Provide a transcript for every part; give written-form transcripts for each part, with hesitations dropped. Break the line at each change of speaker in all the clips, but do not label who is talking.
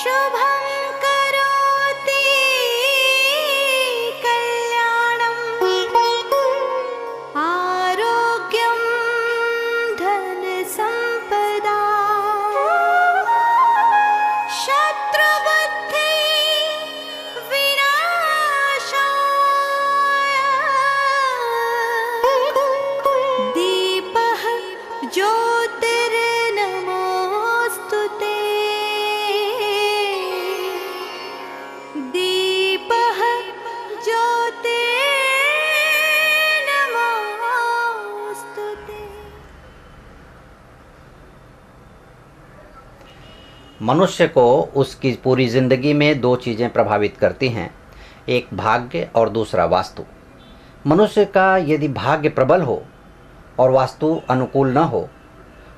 शुभं करोति कल्याणं आरोग्यं धनसम्पदा शत्रुबुद्धि विनाशाय दीपः ज्योतिर्नमोऽस्तुते दीपः ज्योतिर्नमोऽस्तुते।
मनुष्य को उसकी पूरी जिंदगी में दो चीज़ें प्रभावित करती हैं, एक भाग्य और दूसरा वास्तु। मनुष्य का यदि भाग्य प्रबल हो और वास्तु अनुकूल न हो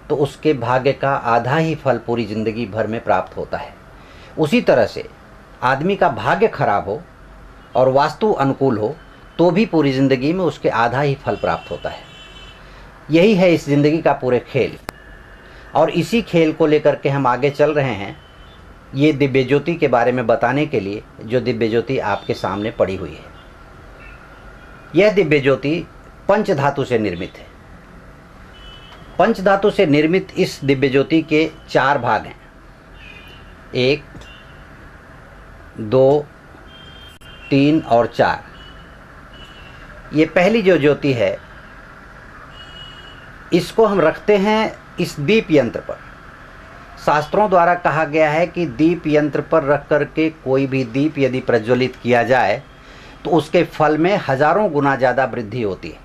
तो उसके भाग्य का आधा ही फल पूरी जिंदगी भर में प्राप्त होता है। उसी तरह से आदमी का भाग्य खराब हो और वास्तु अनुकूल हो तो भी पूरी ज़िंदगी में उसके आधा ही फल प्राप्त होता है। यही है इस ज़िंदगी का पूरे खेल, और इसी खेल को लेकर के हम आगे चल रहे हैं ये दिव्य ज्योति के बारे में बताने के लिए, जो दिव्य ज्योति आपके सामने पड़ी हुई है। यह दिव्य ज्योति पंच धातु से निर्मित है। पंच धातु से निर्मित इस दिव्य ज्योति के 4 भाग हैं, 1, 2, 3 और 4। ये पहली जो ज्योति है इसको हम रखते हैं इस दीप यंत्र पर। शास्त्रों द्वारा कहा गया है कि दीप यंत्र पर रख करके कोई भी दीप यदि प्रज्वलित किया जाए तो उसके फल में हजारों गुना ज़्यादा वृद्धि होती है।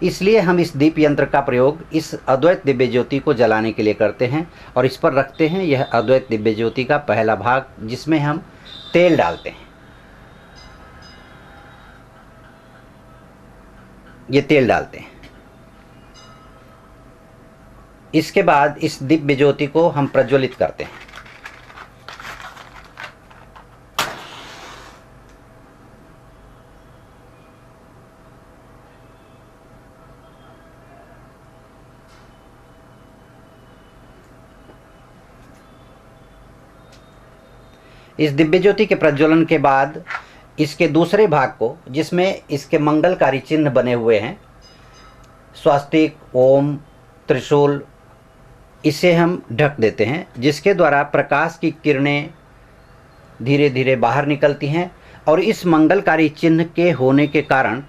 इसलिए हम इस दीप यंत्र का प्रयोग इस अद्वैत दिव्य ज्योति को जलाने के लिए करते हैं और इस पर रखते हैं यह अद्वैत दिव्य ज्योति का पहला भाग, जिसमें हम तेल डालते हैं। ये तेल डालते हैं। इसके बाद इस दिव्य ज्योति को हम प्रज्वलित करते हैं। इस दिव्य ज्योति के प्रज्वलन के बाद इसके दूसरे भाग को, जिसमें इसके मंगलकारी चिन्ह बने हुए हैं, स्वास्तिक, ओम, त्रिशूल, इसे हम ढक देते हैं, जिसके द्वारा प्रकाश की किरणें धीरे धीरे बाहर निकलती हैं। और इस मंगलकारी चिन्ह के होने के कारण,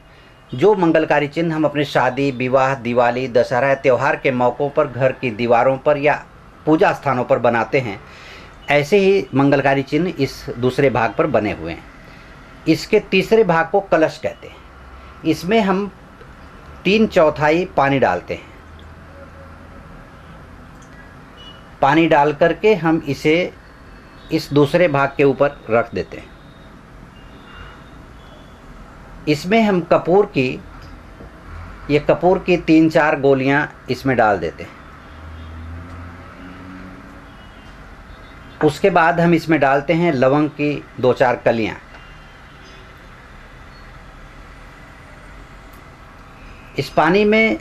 जो मंगलकारी चिन्ह हम अपने शादी, विवाह, दिवाली, दशहरा त्यौहार के मौक़ों पर घर की दीवारों पर या पूजा स्थानों पर बनाते हैं, ऐसे ही मंगलकारी चिन्ह इस दूसरे भाग पर बने हुए हैं। इसके तीसरे भाग को कलश कहते हैं। इसमें हम 3/4 पानी डालते हैं। पानी डाल करके हम इसे इस दूसरे भाग के ऊपर रख देते हैं। इसमें हम कपूर की 3-4 गोलियां इसमें डाल देते हैं। उसके बाद हम इसमें डालते हैं लवंग की 2-4 कलियां। इस पानी में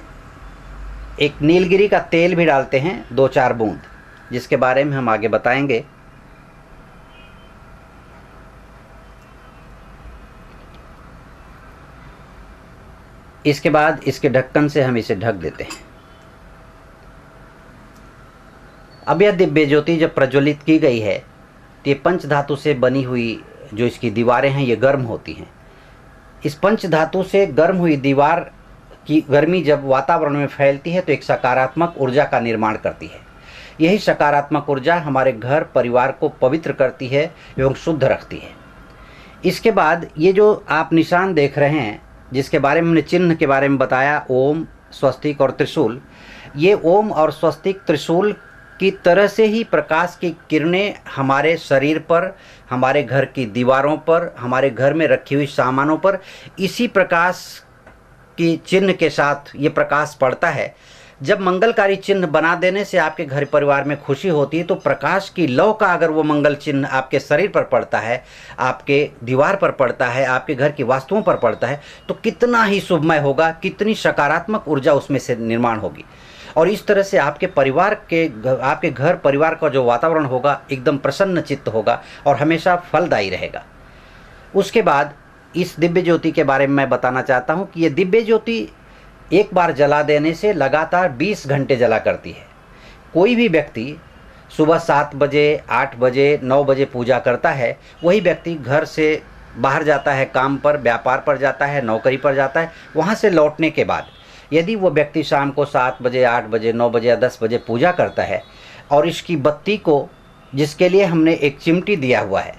एक नीलगिरी का तेल भी डालते हैं 2-4 बूंद, जिसके बारे में हम आगे बताएंगे। इसके बाद इसके ढक्कन से हम इसे ढक देते हैं। अब यह दिव्य ज्योति जब प्रज्वलित की गई है तो ये पंच धातु से बनी हुई जो इसकी दीवारें हैं ये गर्म होती हैं। इस पंच धातु से गर्म हुई दीवार की गर्मी जब वातावरण में फैलती है तो एक सकारात्मक ऊर्जा का निर्माण करती है। यही सकारात्मक ऊर्जा हमारे घर परिवार को पवित्र करती है एवं शुद्ध रखती है। इसके बाद ये जो आप निशान देख रहे हैं, जिसके बारे में हमने चिन्ह के बारे में बताया, ओम, स्वस्तिक और त्रिशूल, ये ओम और स्वस्तिक त्रिशूल की तरह से ही प्रकाश की किरणें हमारे शरीर पर, हमारे घर की दीवारों पर, हमारे घर में रखी हुई सामानों पर इसी प्रकाश की चिन्ह के साथ ये प्रकाश पड़ता है। जब मंगलकारी चिन्ह बना देने से आपके घर परिवार में खुशी होती है तो प्रकाश की लौ का अगर वो मंगल चिन्ह आपके शरीर पर पड़ता है, आपके दीवार पर पड़ता है, आपके घर की वास्तुओं पर पड़ता है तो कितना ही शुभमय होगा, कितनी सकारात्मक ऊर्जा उसमें से निर्माण होगी। और इस तरह से आपके आपके घर परिवार का जो वातावरण होगा एकदम प्रसन्न चित्त होगा और हमेशा फलदायी रहेगा। उसके बाद इस दिव्य ज्योति के बारे में मैं बताना चाहता हूँ कि ये दिव्य ज्योति एक बार जला देने से लगातार 20 घंटे जला करती है। कोई भी व्यक्ति सुबह 7 बजे, 8 बजे, 9 बजे पूजा करता है, वही व्यक्ति घर से बाहर जाता है, काम पर, व्यापार पर जाता है, नौकरी पर जाता है। वहाँ से लौटने के बाद यदि वो व्यक्ति शाम को 7 बजे, 8 बजे, 9 बजे या 10 बजे पूजा करता है और इसकी बत्ती को, जिसके लिए हमने एक चिमटी दिया हुआ है,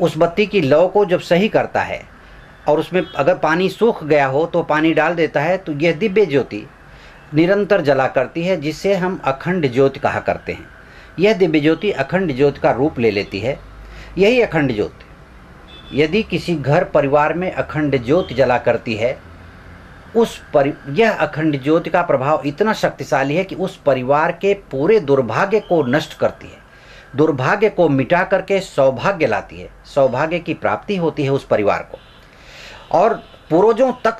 उस बत्ती की लौ को जब सही करता है और उसमें अगर पानी सूख गया हो तो पानी डाल देता है, तो यह दिव्य ज्योति निरंतर जला करती है, जिसे हम अखंड ज्योति कहा करते हैं। यह दिव्य ज्योति अखंड ज्योति का रूप ले लेती है। यही अखंड ज्योति यदि किसी घर परिवार में अखंड ज्योति जला करती है, यह अखंड ज्योति का प्रभाव इतना शक्तिशाली है कि उस परिवार के पूरे दुर्भाग्य को नष्ट करती है, दुर्भाग्य को मिटा करके सौभाग्य लाती है, सौभाग्य की प्राप्ति होती है उस परिवार को। और पूर्वजों तक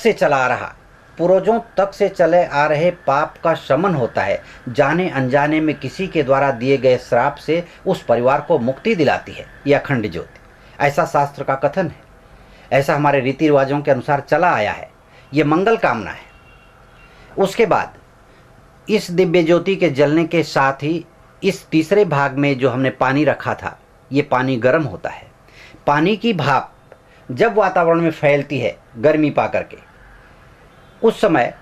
से चले आ रहे पाप का शमन होता है। जाने अनजाने में किसी के द्वारा दिए गए श्राप से उस परिवार को मुक्ति दिलाती है यह अखंड ज्योति। ऐसा शास्त्र का कथन है, ऐसा हमारे रीति रिवाजों के अनुसार चला आया है। ये मंगल कामना है। उसके बाद इस दिव्य ज्योति के जलने के साथ ही इस तीसरे भाग में जो हमने पानी रखा था, ये पानी गर्म होता है। पानी की भाप जब वातावरण में फैलती है गर्मी पा करके, उस समय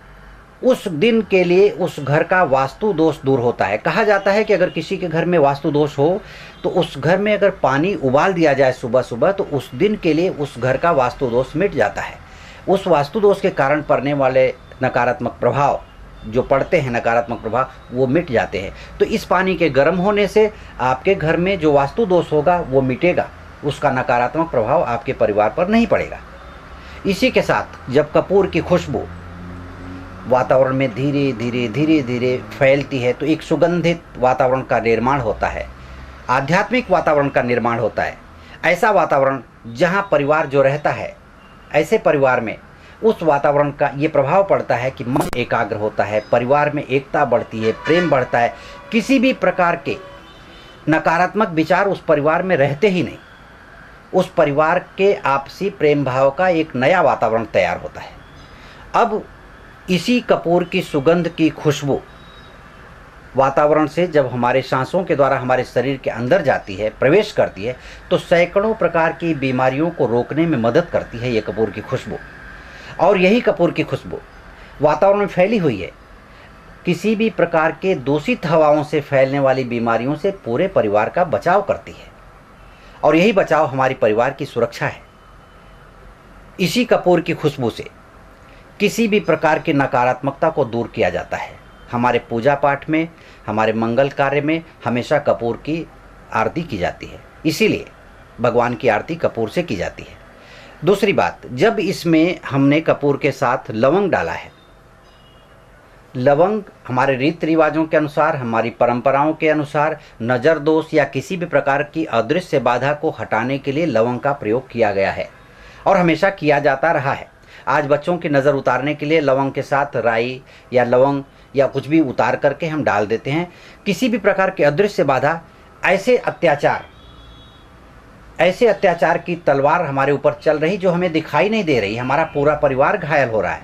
उस दिन के लिए उस घर का वास्तु दोष दूर होता है। कहा जाता है कि अगर किसी के घर में वास्तु दोष हो तो उस घर में अगर पानी उबाल दिया जाए सुबह सुबह, तो उस दिन के लिए उस घर का वास्तु दोष मिट जाता है। उस वास्तु दोष के कारण पड़ने वाले नकारात्मक प्रभाव जो पड़ते हैं, नकारात्मक प्रभाव, वो मिट जाते हैं। तो इस पानी के गर्म होने से आपके घर में जो वास्तु दोष होगा वो मिटेगा, उसका नकारात्मक प्रभाव आपके परिवार पर नहीं पड़ेगा। इसी के साथ जब कपूर की खुशबू वातावरण में धीरे धीरे फैलती है, तो एक सुगंधित वातावरण का निर्माण होता है, आध्यात्मिक वातावरण का निर्माण होता है। ऐसा वातावरण जहाँ परिवार जो रहता है, ऐसे परिवार में उस वातावरण का ये प्रभाव पड़ता है कि मन एकाग्र होता है, परिवार में एकता बढ़ती है, प्रेम बढ़ता है। किसी भी प्रकार के नकारात्मक विचार उस परिवार में रहते ही नहीं। उस परिवार के आपसी प्रेम भाव का एक नया वातावरण तैयार होता है। अब इसी कपूर की सुगंध की खुशबू वातावरण से जब हमारे सांसों के द्वारा हमारे शरीर के अंदर जाती है, प्रवेश करती है, तो सैकड़ों प्रकार की बीमारियों को रोकने में मदद करती है ये कपूर की खुशबू। और यही कपूर की खुशबू वातावरण में फैली हुई है, किसी भी प्रकार के दूषित हवाओं से फैलने वाली बीमारियों से पूरे परिवार का बचाव करती है। और यही बचाव हमारी परिवार की सुरक्षा है। इसी कपूर की खुशबू से किसी भी प्रकार की नकारात्मकता को दूर किया जाता है। हमारे पूजा पाठ में, हमारे मंगल कार्य में हमेशा कपूर की आरती की जाती है, इसीलिए भगवान की आरती कपूर से की जाती है। दूसरी बात, जब इसमें हमने कपूर के साथ लवंग डाला है, लवंग हमारे रीति रिवाजों के अनुसार, हमारी परंपराओं के अनुसार नज़र दोष या किसी भी प्रकार की अदृश्य बाधा को हटाने के लिए लवंग का प्रयोग किया गया है और हमेशा किया जाता रहा है। आज बच्चों की नज़र उतारने के लिए लवंग के साथ राई या लवंग या कुछ भी उतार करके हम डाल देते हैं। किसी भी प्रकार के अदृश्य बाधा, ऐसे अत्याचार की तलवार हमारे ऊपर चल रही जो हमें दिखाई नहीं दे रही, हमारा पूरा परिवार घायल हो रहा है,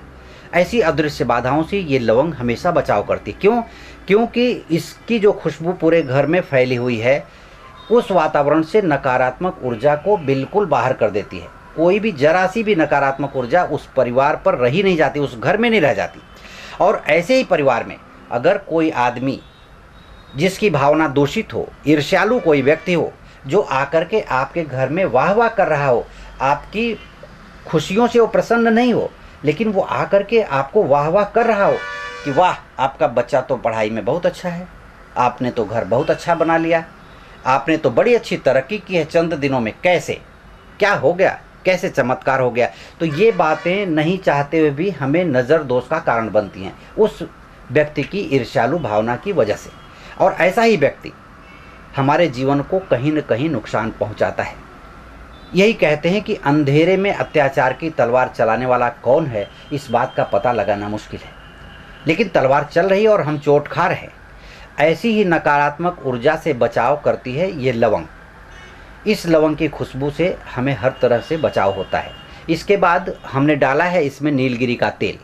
ऐसी अदृश्य बाधाओं से ये लवंग हमेशा बचाव करती। क्यों? क्योंकि इसकी जो खुशबू पूरे घर में फैली हुई है, उस वातावरण से नकारात्मक ऊर्जा को बिल्कुल बाहर कर देती है। कोई भी जरा सी भी नकारात्मक ऊर्जा उस परिवार पर रही नहीं जाती, उस घर में नहीं रह जाती। और ऐसे ही परिवार में अगर कोई आदमी जिसकी भावना दूषित हो, ईर्ष्यालु कोई व्यक्ति हो, जो आकर के आपके घर में वाह वाह कर रहा हो, आपकी खुशियों से वो प्रसन्न नहीं हो, लेकिन वो आकर के आपको वाह वाह कर रहा हो कि वाह, आपका बच्चा तो पढ़ाई में बहुत अच्छा है, आपने तो घर बहुत अच्छा बना लिया, आपने तो बड़ी अच्छी तरक्की की है चंद दिनों में, कैसे, क्या हो गया, कैसे चमत्कार हो गया। तो ये बातें नहीं चाहते हुए भी हमें नज़र दोष का कारण बनती हैं उस व्यक्ति की ईर्ष्यालु भावना की वजह से। और ऐसा ही व्यक्ति हमारे जीवन को कहीं न कहीं नुकसान पहुंचाता है। यही कहते हैं कि अंधेरे में अत्याचार की तलवार चलाने वाला कौन है, इस बात का पता लगाना मुश्किल है। लेकिन तलवार चल रही है और हम चोट खा रहे हैं। ऐसी ही नकारात्मक ऊर्जा से बचाव करती है ये लवंग। इस लवंग की खुशबू से हमें हर तरह से बचाव होता है। इसके बाद हमने डाला है इसमें नीलगिरी का तेल।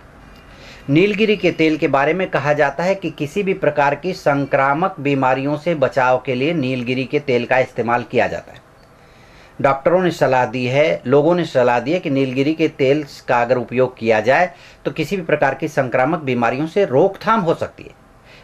नीलगिरी के तेल के बारे में कहा जाता है कि किसी भी प्रकार की संक्रामक बीमारियों से बचाव के लिए नीलगिरी के तेल का इस्तेमाल किया जाता है। डॉक्टरों ने सलाह दी है, लोगों ने सलाह दी है कि नीलगिरी के तेल का अगर उपयोग किया जाए तो किसी भी प्रकार की संक्रामक बीमारियों से रोकथाम हो सकती है।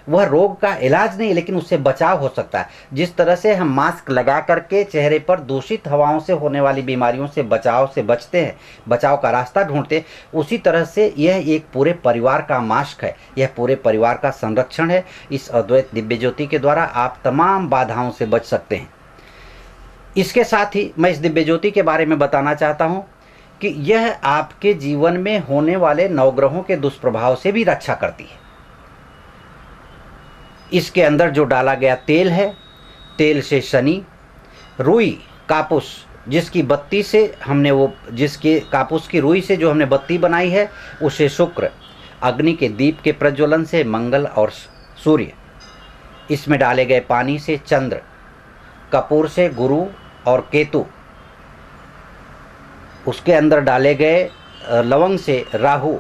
वह रोग का इलाज नहीं, लेकिन उससे बचाव हो सकता है। जिस तरह से हम मास्क लगा करके चेहरे पर दूषित हवाओं से होने वाली बीमारियों से बचते हैं, बचाव का रास्ता ढूंढते हैं, उसी तरह से यह एक पूरे परिवार का मास्क है। यह पूरे परिवार का संरक्षण है। इस अद्वैत दिव्य ज्योति के द्वारा आप तमाम बाधाओं से बच सकते हैं। इसके साथ ही मैं इस दिव्य ज्योति के बारे में बताना चाहता हूँ कि यह आपके जीवन में होने वाले नवग्रहों के दुष्प्रभाव से भी रक्षा करती है। इसके अंदर जो डाला गया तेल है, तेल से शनि, रुई, कापूस, जिसकी बत्ती से जिसके कापूस की रुई से जो हमने बत्ती बनाई है, उसे शुक्र, अग्नि के दीप के प्रज्वलन से मंगल और सूर्य, इसमें डाले गए पानी से चंद्र, कपूर से गुरु और केतु, उसके अंदर डाले गए लवंग से राहु,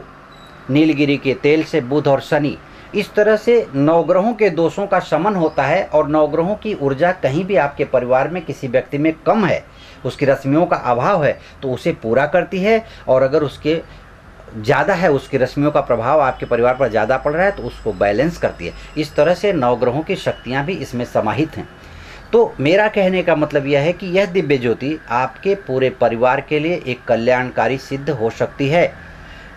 नीलगिरी के तेल से बुध और शनि। इस तरह से नवग्रहों के दोषों का शमन होता है। और नवग्रहों की ऊर्जा कहीं भी आपके परिवार में किसी व्यक्ति में कम है, उसकी रश्मियों का अभाव है, तो उसे पूरा करती है। और अगर उसके ज़्यादा है, उसकी रश्मियों का प्रभाव आपके परिवार पर ज़्यादा पड़ रहा है, तो उसको बैलेंस करती है। इस तरह से नवग्रहों की शक्तियाँ भी इसमें समाहित हैं। तो मेरा कहने का मतलब यह है कि यह दिव्य ज्योति आपके पूरे परिवार के लिए एक कल्याणकारी सिद्ध हो सकती है।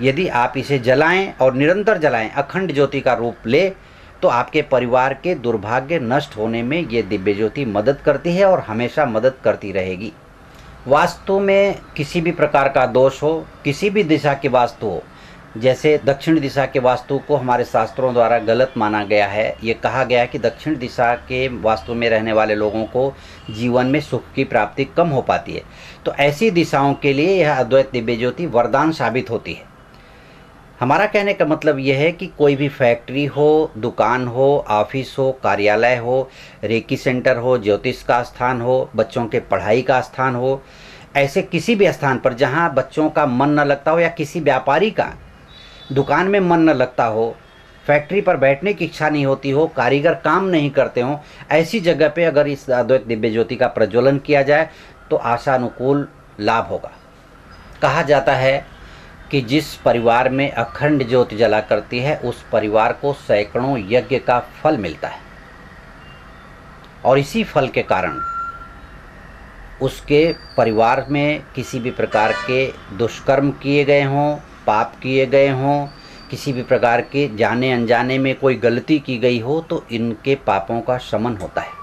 यदि आप इसे जलाएं और निरंतर जलाएं, अखंड ज्योति का रूप ले, तो आपके परिवार के दुर्भाग्य नष्ट होने में ये दिव्य ज्योति मदद करती है और हमेशा मदद करती रहेगी। वास्तु में किसी भी प्रकार का दोष हो, किसी भी दिशा की वास्तु हो, जैसे दक्षिण दिशा के वास्तु को हमारे शास्त्रों द्वारा गलत माना गया है। ये कहा गया है कि दक्षिण दिशा के वास्तु में रहने वाले लोगों को जीवन में सुख की प्राप्ति कम हो पाती है। तो ऐसी दिशाओं के लिए यह अद्वैत दिव्य ज्योति वरदान साबित होती है। हमारा कहने का मतलब यह है कि कोई भी फैक्ट्री हो, दुकान हो, ऑफिस हो, कार्यालय हो, रेकी सेंटर हो, ज्योतिष का स्थान हो, बच्चों के पढ़ाई का स्थान हो, ऐसे किसी भी स्थान पर जहाँ बच्चों का मन न लगता हो, या किसी व्यापारी का दुकान में मन न लगता हो, फैक्ट्री पर बैठने की इच्छा नहीं होती हो, कारीगर काम नहीं करते हो, ऐसी जगह पे अगर इस अद्वैत दिव्य ज्योति का प्रज्वलन किया जाए तो आशानुकूल लाभ होगा। कहा जाता है कि जिस परिवार में अखंड ज्योति जला करती है, उस परिवार को सैकड़ों यज्ञ का फल मिलता है। और इसी फल के कारण उसके परिवार में किसी भी प्रकार के दुष्कर्म किए गए हों, पाप किए गए हों, किसी भी प्रकार के जाने अनजाने में कोई गलती की गई हो, तो इनके पापों का शमन होता है।